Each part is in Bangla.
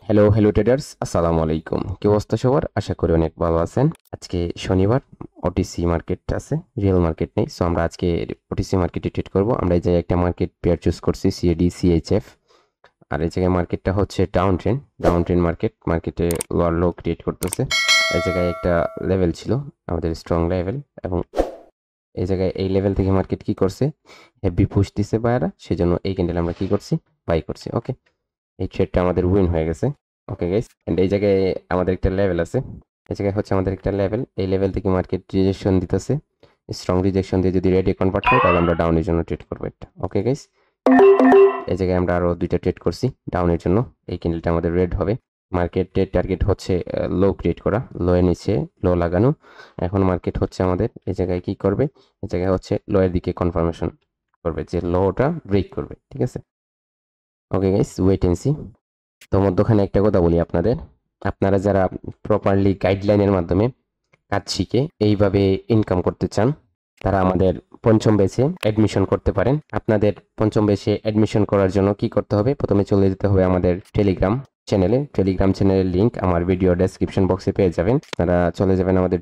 হ্যালো ট্রেডার্স, আসসালামু আলাইকুম। কি অবস্থা সবার? আশা করি অনেক ভালো আছেন। আজকে শনিবার, ওটিসি মার্কেট আছে, রিয়েল মার্কেট নেই। সো আমরা আজকে ওটিসি মার্কেটে ট্রেড করব। আমরা এই জায়গায় একটা মার্কেট পেয়ার চুজ করছি, সিএডি সিএইচএফ। আর এই জায়গায় মার্কেটটা হচ্ছে ডাউন ট্রেন মার্কেটে লোয়ার লো ক্রিয়েট করতেছে। এই জায়গায় একটা লেভেল ছিল, আমাদের স্ট্রং লেভেল, এবং এই জায়গায় এই লেভেল থেকে মার্কেট কি করছে, হেভি পুশ দিছে বায়ারা, সেজন্য এই ক্যান্ডেল আমরা কি করছি, বাই করছি। ওকে, এই ট্রেডটা আমাদের উইন হয়ে গেছে। ওকে গাইস, এন্ড এই জায়গায় আমাদের একটা লেভেল আছে। এই জায়গায় হচ্ছে আমাদের একটা লেভেল, এই লেভেল থেকে মার্কেট রিজেকশন দিতেছে। স্ট্রং রিজেকশন দিয়ে যদি রেডি কনভার্ট হয় তাহলে আমরা ডাউনের জন্য ট্রেড করবো একটা। ওকে গাইস, এই জায়গায় আমরা আরো দুইটা ট্রেড করছি ডাউনের জন্য। এই ক্যান্ডেলটা আমাদের রেড হবে। মার্কেটের টার্গেট হচ্ছে লো ক্রিয়েট করা, লো এর নিচে লো লাগানো। এখন মার্কেট হচ্ছে আমাদের এই জায়গায় কি করবে, এই জায়গায় হচ্ছে লো এর দিকে কনফার্মেশন করবে, যে লোটা ব্রেক করবে। ঠিক আছে, okay guys, wait and see. তো মধ্যখানে একটা কথা বলি আপনাদের, আপনারা যারা প্রপারলি গাইডলাইনের মাধ্যমে কাজ শিখে এইভাবে ইনকাম করতে চান, তারা আমাদের পঞ্চম ব্যাচে অ্যাডমিশন করতে পারেন। আপনাদের পঞ্চম ব্যাচে অ্যাডমিশন করার জন্য কি করতে হবে, প্রথমে চলে যেতে হবে আমাদের টেলিগ্রাম চ্যানেলের লিংক আমার ভিডিও ডেসক্রিপশন বক্সে পেয়ে যাবেন। আপনারা চলে যাবেন আমাদের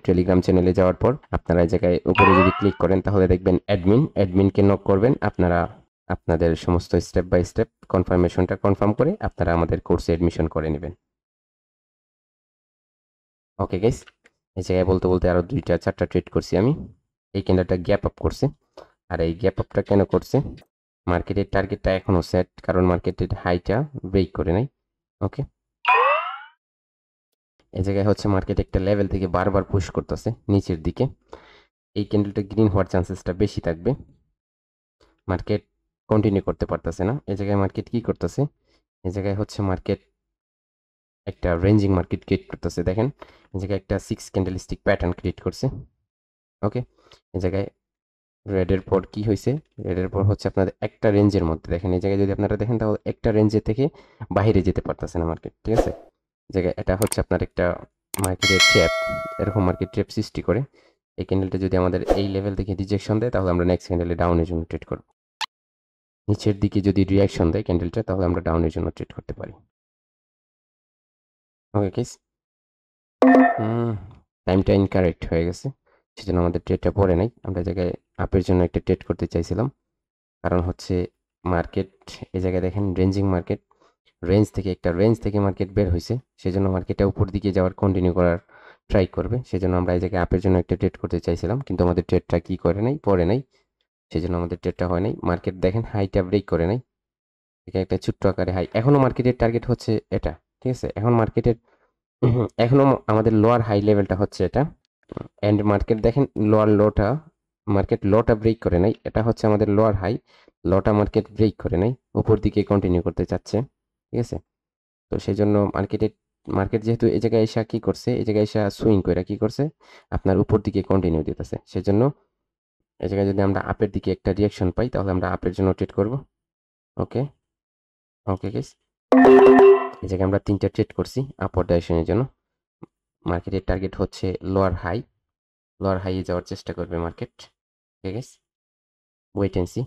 টেলিগ্রাম চ্যানেলে যাওয়ার পর আপনারা এই জায়গায় উপরে যদি ক্লিক করেন তাহলে দেখবেন অ্যাডমিনকে নক করবেন। আপনারা আপনাদের সমস্ত স্টেপ বাই স্টেপ কনফার্মেশনটা কনফার্ম করে আপনারা আমাদের কোর্সে এডমিশন করে নেবেন। ওকে গাইস, এই জায়গায় বলতে বলতে আরো দুইটা চারটা ট্রেড করছি আমি। এই ক্যান্ডেলটা গ্যাপ আপ করছে, আর এই গ্যাপ আপটা কেন করছে, মার্কেটের টার্গেটটা এখনো সেট, কারণ মার্কেটের হাইটা ব্রেক করে নাই। ওকে, এই জায়গায় হচ্ছে মার্কেট একটা লেভেল থেকে বারবার পুশ করতেছে নিচের দিকে। এই ক্যান্ডেলটা গ্রিন হওয়ার চান্সেসটা বেশি থাকবে। মার্কেট কন্টিনিউ করতে পারতেছে না। এই জায়গায় মার্কেট কি করতেছে, এই জায়গায় হচ্ছে মার্কেট একটা রেঞ্জিং মার্কেট ক্রিয়েট করতেছে। দেখেন এই জায়গায় একটা 6 ক্যান্ডেলস্টিক প্যাটার্ন ক্রিয়েট করছে। ওকে, এই জায়গায় রেডের পর কি হয়েছে, রেডের পর হচ্ছে আপনাদের একটা রেঞ্জের মধ্যে, দেখেন এই জায়গায় যদি আপনারা দেখেন তাহলে একটা রেঞ্জের থেকে বাইরে যেতে পারতেছে না মার্কেট। ঠিক আছে, জায়গায় এটা হচ্ছে আপনার একটা মার্কেটের ট্র্যাপ, এরকম মার্কেট ট্র্যাপ সৃষ্টি করে। এই ক্যান্ডেলটা যদি আমাদের এই লেভেল থেকে রিজেকশন দেয় তাহলে আমরা নেক্সট ক্যান্ডেলে ডাউনের জন্য ট্রেড করব। নিচের দিকে যদি রিয়াকশন দেয় ক্যান্ডেলটা তাহলে আমরা ডাউনের জন্য ট্রেড করতে পারি। ওকে কেস, টাইমটা ইনকারেক্ট হয়ে গেছে, সেজন্য আমাদের ট্রেডটা পড়ে নাই। আমরা জায়গায় আপের জন্য একটা ট্রেড করতে চাইছিলাম, কারণ হচ্ছে মার্কেট এই জায়গায় দেখেন রেঞ্জ থেকে মার্কেট বের হয়েছে, সেজন্য মার্কেটটা উপর দিকে যাওয়ার কন্টিনিউ করার ট্রাই করবে। সেজন্য আমরা এই জায়গায় আপের জন্য একটা ট্রেড করতে চাইছিলাম, কিন্তু আমাদের ট্রেডটা কি করে নাই, পড়ে নাই, সেজন্য আমাদের ট্রেডটা হয় নাই। মার্কেট দেখেন হাইটা ব্রেক করে নাই, এটা একটা ছোট্ট আকারে হাই। এখনো মার্কেটের টার্গেট হচ্ছে এটা। ঠিক আছে, এখনো আমাদের লোয়ার হাই লেভেলটা হচ্ছে এটা। এন্ড মার্কেট দেখেন মার্কেট লোটা ব্রেক করে নাই, এটা হচ্ছে আমাদের লোয়ার হাই। লোটা মার্কেট ব্রেক করে নাই, উপর দিকে কন্টিনিউ করতে চাচ্ছে। ঠিক আছে, তো সেই জন্য মার্কেট যেহেতু এই জায়গায় এসে কি করছে, এই জায়গায় এসে সুইং করে কি করছে, আপনার উপর দিকে কন্টিনিউ দিতেছে। সেজন্য এই জায়গায় যদি আমরা আপের দিকে একটা রিয়াকশন পাই তাহলে আমরা আপের জন্য ট্রেড করব। ওকে, ওকে গাইস, এই জায়গায় আমরা তিনটা ট্রেড করছি আপওয়ার্ড ডাইরেকশনের জন্য। মার্কেটের টার্গেট হচ্ছে লোয়ার হাইয়ে যাওয়ার চেষ্টা করবে market. Okay guys, wait and see.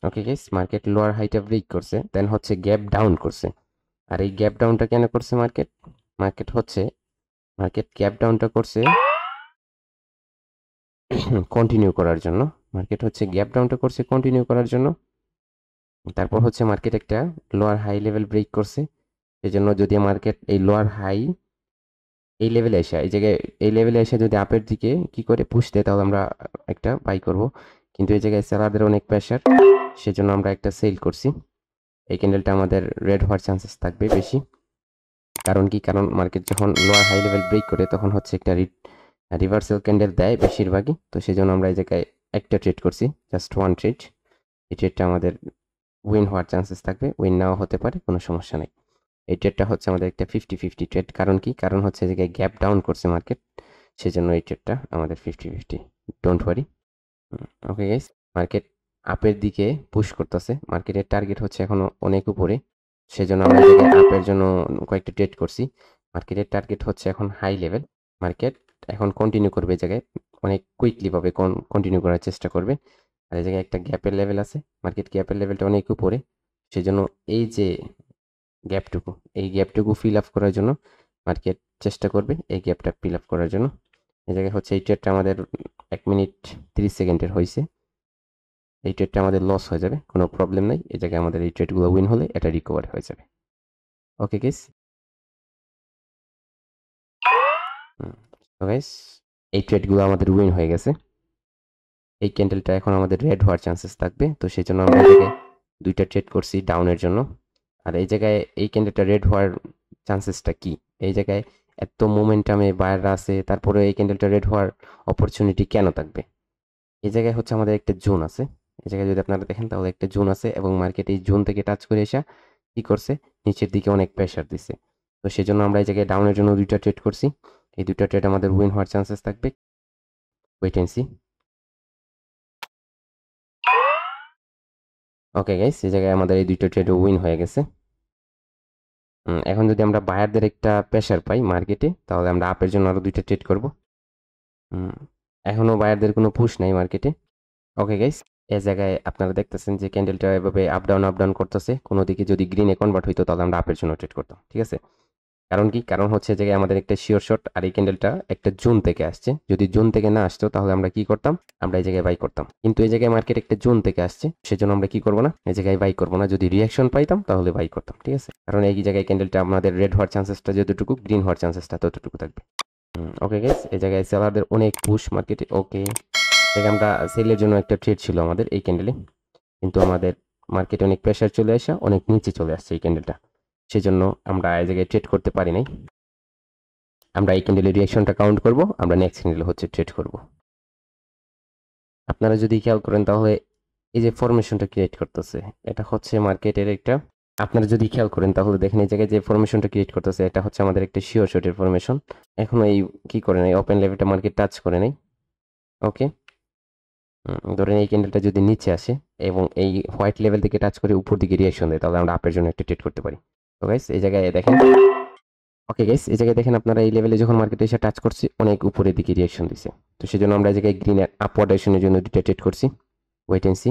Okay guys, market lower হাইটা ব্রেক করছে, দেন হচ্ছে গ্যাপ ডাউন করছে। আর এই গ্যাপ ডাউনটা কেন করছে মার্কেট গ্যাপ ডাউনটা করছে কন্টিনিউ করার জন্য। তারপর হচ্ছে মার্কেট একটা লোয়ার হাই লেভেল ব্রেক করছে। সেজন্য যদি মার্কেট এই লোয়ার হাই এই লেভেলে এসে এই জায়গায় এই লেভেলে এসে যদি আপের দিকে কি করে পুশ দেয় তাহলে আমরা একটা বাই করব। কিন্তু এই জায়গায় সেলারদের অনেক প্রেশার, সেজন্য আমরা একটা সেল করছি। এই ক্যান্ডেলটা আমাদের রেড হওয়ার চান্সেস থাকবে বেশি। কারণ মার্কেট যখন লোয়ার হাই লেভেল ব্রেক করে তখন হচ্ছে একটা রিভার্সাল ক্যান্ডেল দেয় বেশিরভাগই। তো সেজন্য আমরা এই জায়গায় একটা ট্রেড করছি, জাস্ট ওয়ান ট্রেড। এই ট্রেডটা আমাদের উইন হওয়ার চান্সেস থাকবে, উইন নাও হতে পারে, কোনো সমস্যা নেই। এই ট্রেডটা হচ্ছে আমাদের একটা 50-50 ট্রেড। কারণ হচ্ছে এই জায়গায় গ্যাপ ডাউন করছে মার্কেট, সেজন্য এই ট্রেডটা আমাদের 50-50। Don't worry. Okay guys, market আপের দিকে পুশ করতেছে, মার্কেটের টার্গেট হচ্ছে এখনো অনেক উপরে, সেজন্য আমরা এই জায়গায় আপের জন্য কয়েকটা ট্রেড করছি। মার্কেটের টার্গেট হচ্ছে এখন হাই লেভেল, মার্কেট এখন কন্টিনিউ করবে এই জায়গায়, অনেক কুইকলি ভাবে কন্টিনিউ করার চেষ্টা করবে। আর এই জায়গায় একটা গ্যাপের লেভেল আছে, মার্কেট গ্যাপের লেভেলটা অনেক উপরে, সেই জন্য এই যে গ্যাপটুকু, এই গ্যাপটুকু ফিল আপ করার জন্য মার্কেট চেষ্টা করবে এই গ্যাপটা ফিল আপ করার জন্য। এই জায়গায় হচ্ছে এই ট্রেডটা আমাদের 1 মিনিট 30 সেকেন্ডের হয়েছে, এই ট্রেডটা আমাদের লস হয়ে যাবে, কোনো প্রবলেম নাই। এই জায়গায় আমাদের এই ট্রেডগুলো উইন হলে এটা রিকভার হয়ে যাবে। ওকে গাইস, গাইস এই ট্রেডগুলো আমাদের উইন হয়ে গেছে। এই ক্যান্ডেলটা এখন আমাদের রেড হওয়ার চান্সেস থাকবে, তো সেই জন্য আমরা এই জায়গায় দুইটা ট্রেড করছি ডাউনের জন্য। আর এই জায়গায় এই ক্যান্ডেলটা রেড হওয়ার চান্সেসটা কি, এই জায়গায় এত মোমেন্টামে বায়াররা আছে, তারপরে এই ক্যান্ডেলটা রেড হওয়ার অপরচুনিটি কেন থাকবে? এই জায়গায় হচ্ছে আমাদের একটা জোন আছে, এই জায়গায় যদি আপনারা দেখেন তাহলে একটা জোন আছে, এবং মার্কেট এই জোন থেকে টাচ করে এসে কি করছে, নিচের দিকে অনেক প্রেশার দিছে। তো সেই জন্য আমরা এই জায়গায় ডাউনের জন্য দুইটা ট্রেড করছি, এই দুইটা ট্রেড আমাদের উইন হওয়ার চান্সেস থাকবে। Wait and see. Okay guys, এই জায়গায় আমাদের এই দুইটা ট্রেড উইন হয়ে গেছে। এখন যদি আমরা বায়ারদের একটা প্রেশার পাই মার্কেটে, তাহলে আমরা আপের জন্য আরো দুইটা ট্রেড করব। এখনো বায়ারদের কোনো পুশ নাই মার্কেটে। ওকে গাইস, এই জায়গায় আপনারা দেখতেছেন যে ক্যান্ডেলটা এভাবে আপ ডাউন করতেছে, কোনো দিকে যদি গ্রিনে কনভার্ট হইতো তাহলে আমরা আপের জন্য ট্রেড করতাম, ঠিক আছে? কারণ কি, কারণ হচ্ছে জায়গায় আমাদের একটা শিওর শট, আর এই ক্যান্ডেলটা একটা জোন থেকে আসছে, যদি জোন থেকে না আসতো তাহলে আমরা কি করতাম, আমরা এই জায়গায় বাই করতাম। কিন্তু এই জায়গায় মার্কেট একটা জোন থেকে আসছে, সেজন্য আমরা কি করবো না, এই জায়গায় বাই করবো না। যদি রিয়াকশন পাইতাম তাহলে বাই করতাম, ঠিক আছে? কারণ এই জায়গায় ক্যান্ডেলটা আমাদের রেড হওয়ার চান্সেসটা যতটুকু, গ্রিন হওয়ার চান্সেসটা ততটুকু থাকবে। ওকে গাইস, এই জায়গায় সেলারদের অনেক পুশ মার্কেটে। ওকে, জায়গায় আমরা সেলের জন্য একটা ট্রেড ছিল আমাদের এই ক্যান্ডেলে, কিন্তু আমাদের মার্কেটে অনেক প্রেশার চলে আসা, অনেক নিচে চলে আসছে এই ক্যান্ডেলটা, সেজন্য আমরা এই জায়গায় ট্রেড করতে পারি নাই। আমরা এই ক্যান্ডেলের রিঅ্যাকশনটা কাউন্ট করব, আমরা নেক্সট ক্যান্ডেলে হচ্ছে ট্রেড করব। আপনারা যদি খেয়াল করেন তাহলে এই যে ফরমেশনটা ক্রিয়েট করতেছে, এটা হচ্ছে মার্কেটের একটা, আপনারা যদি খেয়াল করেন তাহলে দেখেন এই জায়গায় যে ফরমেশনটা ক্রিয়েট করতেছে এটা হচ্ছে আমাদের একটা শিওর শটের ফরমেশন। এখনো এই কি করে নাই, ওপেন লেভেলটা মার্কেট টাচ করে নাই। ওকে, ধরেন এই ক্যান্ডেলটা যদি নিচে আসে এবং এই হোয়াইট লেভেল থেকে টাচ করে উপর দিকে রিঅ্যাকশন দেয়, তাহলে আমরা আপের জন্য একটা ট্রেড করতে পারি। তো গাইস এই জায়গায় দেখেন, ওকে গাইস এই জায়গায় দেখেন আপনারা এই লেভেলে যখন মার্কেটে এসে টাচ করছি অনেক উপরের দিকে রিঅ্যাকশন দিছে, তো সেজন্য আমরা এই জায়গায় গ্রিন আপওয়ার্ড ডাইরেকশনের জন্য দুটো ট্রেড করছি। Wait and see.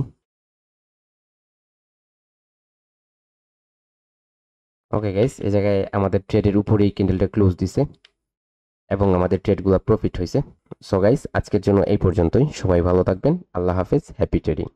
Okay guys, এই জায়গায় আমাদের ট্রেডের উপরেই ক্যান্ডেলটা ক্লোজ দিছে এবং আমাদের ট্রেডগুলো প্রফিট হয়েছে। সো গাইস আজকের জন্য এই পর্যন্তই, সবাই ভালো থাকবেন, আল্লাহ হাফেজ, হ্যাপি ট্রেডিং।